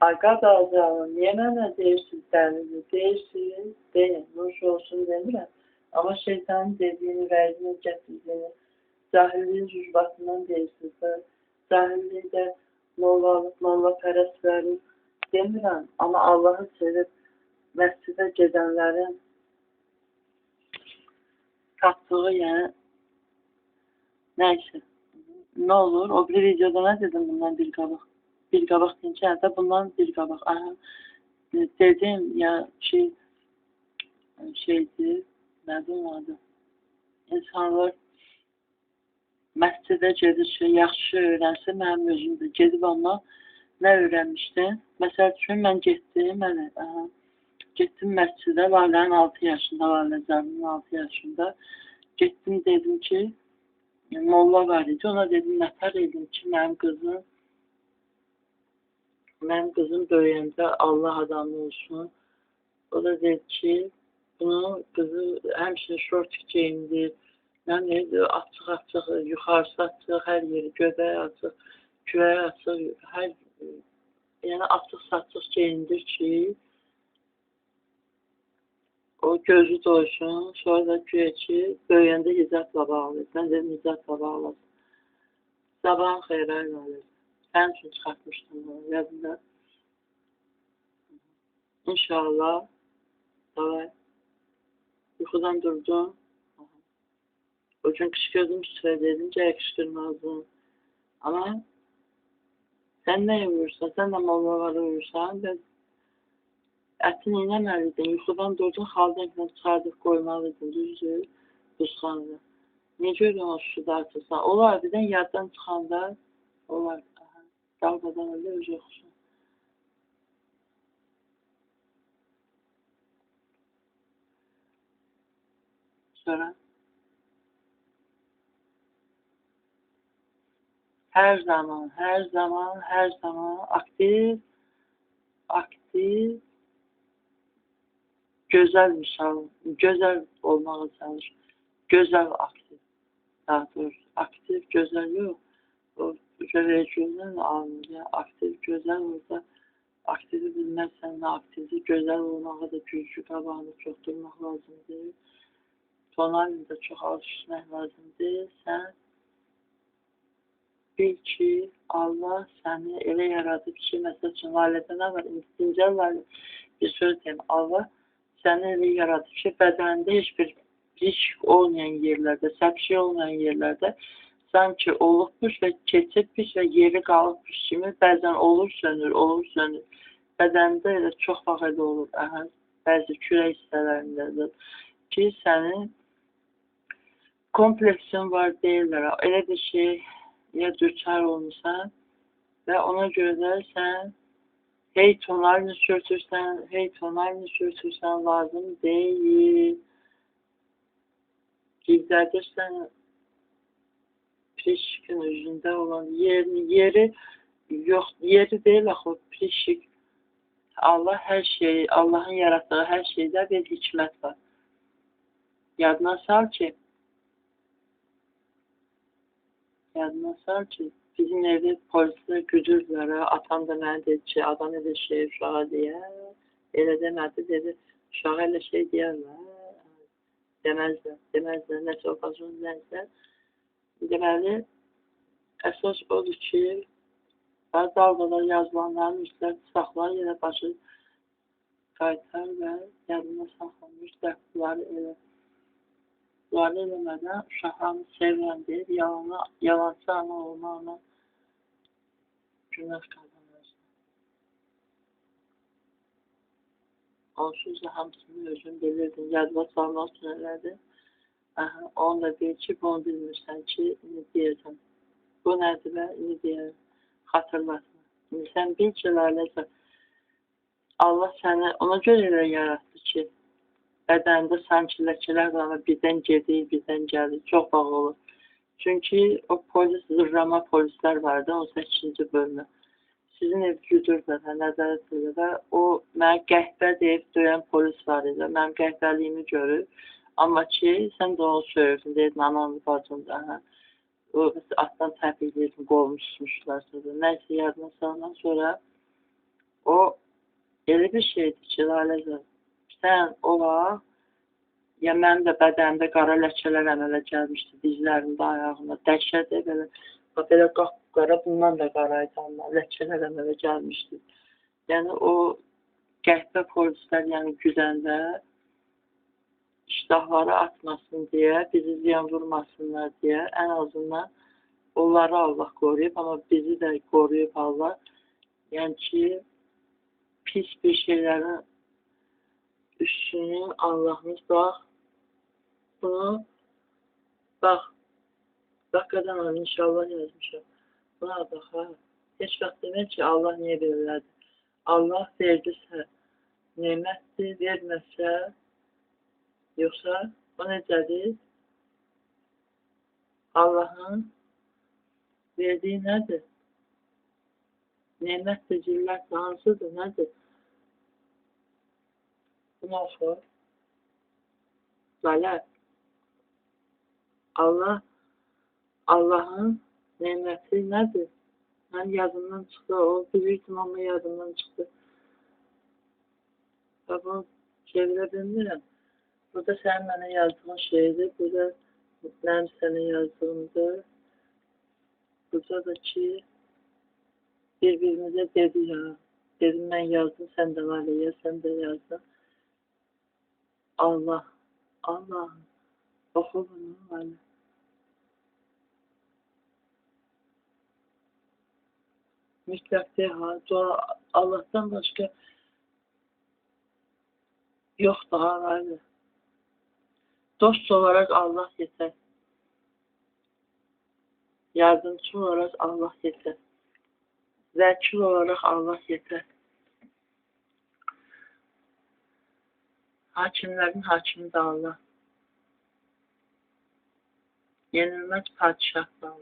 Arkadaşlar niye bana değişikliklerinizi değiştirin? Deyin. Boş olsun demirəm. Ama şeytanın dediğini vərdini gətirdiğini cahilliğin cüzbatından değiştirsə, cahillikdə molla pərəstləri demirəm. Ama Allah'ı sevib məscidə gedənlərin tapdığı yəni neyse. Ne olur? O bir videoda ne dedim bundan bir qabaq? Bir qabaq deyince hətta bundan bir qabaq. Aha. Dedim ya şeydi, nədir adı? İnsanlar məscidə gedir, yaxşı öyrənsə, mənim özümdə gedib amma nə öyrənmişdim? Məsəl üçün mən getdim məscidə, Lalənin 6 yaşında, Lalə Cəbinin 6 yaşında. Getdim dedim ki, molla var idi, ona dedim nətər edim ki, mənim qızım böyüyəndə Allah adamı olsun. O da dedi ki, bunu qızı həmişə şort geyindir, neydi, açıq, yuxarısı açıq, hər yeri göbək açıq, küvəyi açıq, yəni açıq-saçıq geyindir ki, o gözü doysun, sonra da güya ki, böyüyəndə hicabla bağlayır. Mən dedim, hicabla bağlasın. Sabahın xeyrə elədir. Sənin üçün çıxartmışdım bunu, yadında. İnşallah, davay, yuxudan durdum. O gün qışqırdım üstüne dedim, gəl qışqırmazdım. Ama sen ne uyursan, sen de mollaları uyursan, ben ətini inəməliydin, yuxudan durdun, xaldan çıxardıb qoymalıydın, düzdür, buzxanada. Niyə görün o suda atırsan? Olar, birdən yaddan çıxanda, olar, dalgadan öyle öz yoxsun. Sonra her zaman aktif, güzel olmağa çalış. Güzel aktif. Daha doğrusu aktif, güzel yok. O gözəllikdən alınır. Aktif, güzel olsa, aktifi bilməzsən, aktifi güzel olmağa da güclü qabağını çox durmaq lazımdır. Tonalini də çox alışmaq lazımdır. Sən bil ki, Allah səni elə yaradıb ki, məsəl üçün, Lalədə nə var? İncəl Lalə bir söz deyim. Allah səni elə yaradıb ki, bədənində heç bir risk olmayan yerlərdə, səpşi olmayan yerlərdə sanki olubmuş və keçibmiş və yeri qalıbmış kimi bəzən olur sönür. Bədəndə elə çox vaxt elə olur. Bəzi kürək hissələrində ki, sənin kompleksin var deyirlər. Elə bir şey ya düçar olmuşsan və ona görə də sən hey tonalini sürtürsən, lazım deyil. Gizlədirsən prişikin üzündə olan yeri yox, yeri deyil axı, prişik. Allah hər şeyi, Allahın yaratdığı hər şeydə bir hikmət var. Yadına sal ki, bizim evde polisler güdürdülər. Atam da mənə dedi ki, adam elə şey uşağa deyər. Elə demədi, dedi, uşağa elə şey deyərlər. Deməzlər, nəsə o qazın nəsə. Deməli, əsas odur ki, dalqalar yazılanların üstlər saxlar, yenə başı qaytar və yadına saxlanmış dəfqləri elə. Bunları eləmədən uşaqlarını sevirəm deyib, yalancı ana olmağına günah qazanırsın. Onsuz da hamısını özün bilirdin, yadına salmaq üçün elədi. Onu da deyir ki, bunu bilmirsən ki, indi deyirsən. Bu nədir və indi deyir, xatırlatma. İndi sən bil ki, Laləcan, Allah səni ona görə elə yaratdı ki, bədəndə sanki ləkələr var, birdən gedir, birdən gəlir, çox bağlı olur. Çünki o polis, zırrama polislər vardı, 18-ci bölümü. Sizin ev güdürdür, nəzarət edir və o, mənə qəhbə deyib döyən polis var idi, mənim qəhbəliyimi görür. Amma ki, sən də onu söyürdün, deydin, ananı bacımda, o, atdan təpiq deydin, qolmuşmuşlar. Nəysə, yadına salınan sonra o elə bir şeydir ki, Laləzər, sən ola, ya mənim də bədənimdə qara ləkələr əmələ gəlmişdi, dizlərimdə, ayağımda, dəhşətdir belə, belə qara, bundan da qaraydı, ləkələr əmələ gəlmişdi. Yəni o qəhvə polislər yəni güzəndə iştahları atmasın deyə, bizi ziyan vurmasınlar deyə, ən azından onları Allah qoruyub, amma bizi də qoruyub Allah. Yəni ki, pis bir şeylərin üstünü Allahımız bax, bunu bax, dakikadan inşallah yazmışam. Buna bax, ha. Heç vaxt demək ki, Allah niyə verirlədir? Allah verdirsə, nemətdir, verməsə, yoxsa o necədir? Allahın verdiyi nədir? Nemətdir, zillətdir, hansıdır, nədir? Bunu oxu. Lalə, Allahın neməti nədir? Mən yadımdan çıxdı, o bilirdim, amma yadımdan çıxdı. Bunu çevirə bilmirəm. Burada sənin mənə yazdığın şeydir, burada mənim sənə yazdığımdır. Burada da ki, bir-birimizə dedi ya, dedim mən yazdım, sən də Laləyə, sən də yazdın. Allah, oxu bunu, Lalə. Mütləqdir, ha, dua Allah'tan başqa yoxdur, ha, Lalə. Dost olarak Allah yeter. Yardımcı olarak Allah yeter. Vekil olarak Allah yeter. Hakimlerin hakimi de Allah. Yenilmez padişah da Allah.